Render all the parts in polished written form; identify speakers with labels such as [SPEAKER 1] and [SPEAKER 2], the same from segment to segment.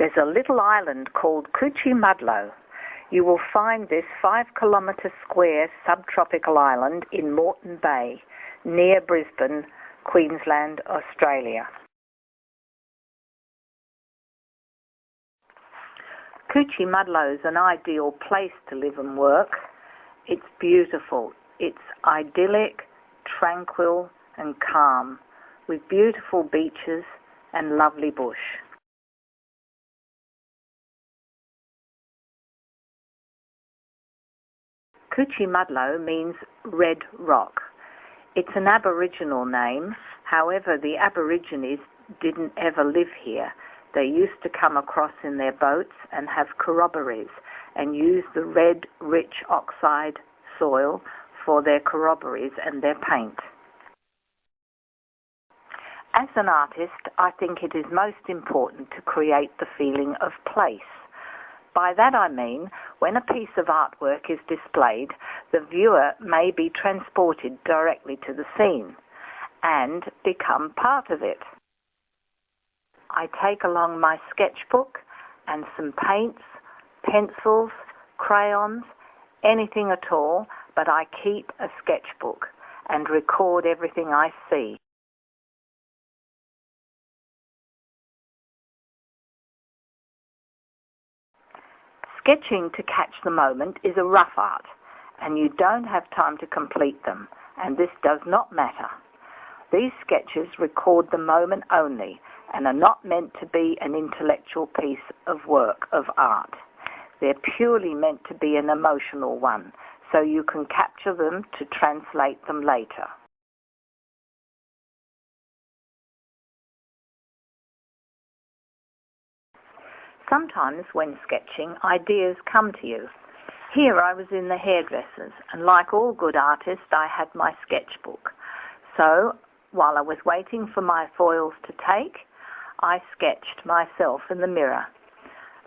[SPEAKER 1] There's a little island called Cuchimudlo. You will find this 5-kilometre square subtropical island in Moreton Bay, near Brisbane, Queensland, Australia. Cuchimudlo is an ideal place to live and work. It's beautiful. It's idyllic, tranquil and calm, with beautiful beaches and lovely bush. Cuchimudlo means red rock. It's an Aboriginal name. However, the Aborigines didn't ever live here. They used to come across in their boats and have corroborees and use the red, rich oxide soil for their corroborees and their paint. As an artist, I think it is most important to create the feeling of place. By that I mean, when a piece of artwork is displayed, the viewer may be transported directly to the scene and become part of it. I take along my sketchbook and some paints, pencils, crayons, anything at all, but I keep a sketchbook and record everything I see. Sketching to catch the moment is a rough art, and you don't have time to complete them, and this does not matter. These sketches record the moment only and are not meant to be an intellectual piece of work, of art. They're purely meant to be an emotional one, so you can capture them to translate them later. Sometimes when sketching, ideas come to you. Here I was in the hairdressers, and like all good artists, I had my sketchbook. So, while I was waiting for my foils to take, I sketched myself in the mirror.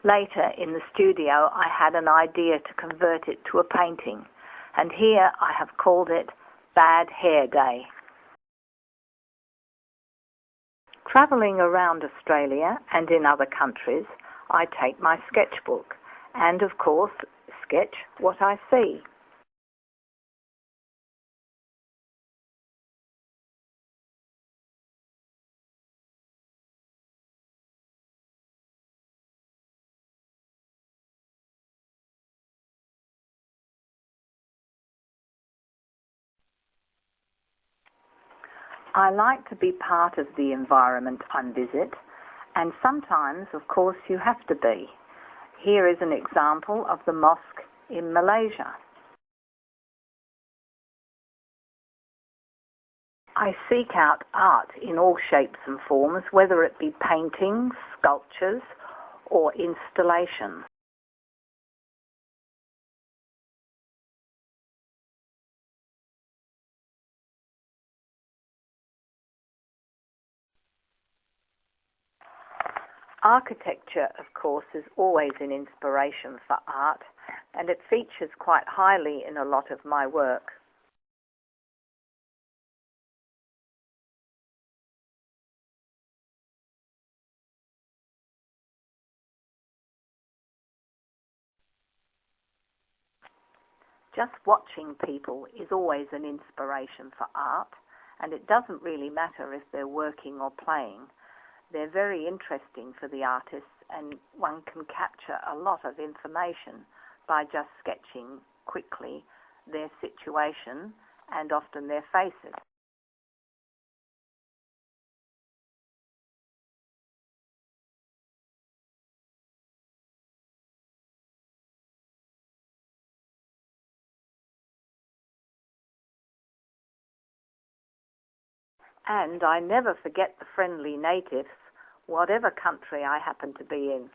[SPEAKER 1] Later, in the studio, I had an idea to convert it to a painting, and here I have called it Bad Hair Day. Travelling around Australia and in other countries, I take my sketchbook and, of course, sketch what I see. I like to be part of the environment I visit, and sometimes, of course, you have to be. Here is an example of the mosque in Malaysia. I seek out art in all shapes and forms, whether it be paintings, sculptures, or installations. Architecture, of course, is always an inspiration for art, and it features quite highly in a lot of my work. Just watching people is always an inspiration for art, and it doesn't really matter if they're working or playing. They're very interesting for the artists, and one can capture a lot of information by just sketching quickly their situation and often their faces. And I never forget the friendly natives, whatever country I happen to be in.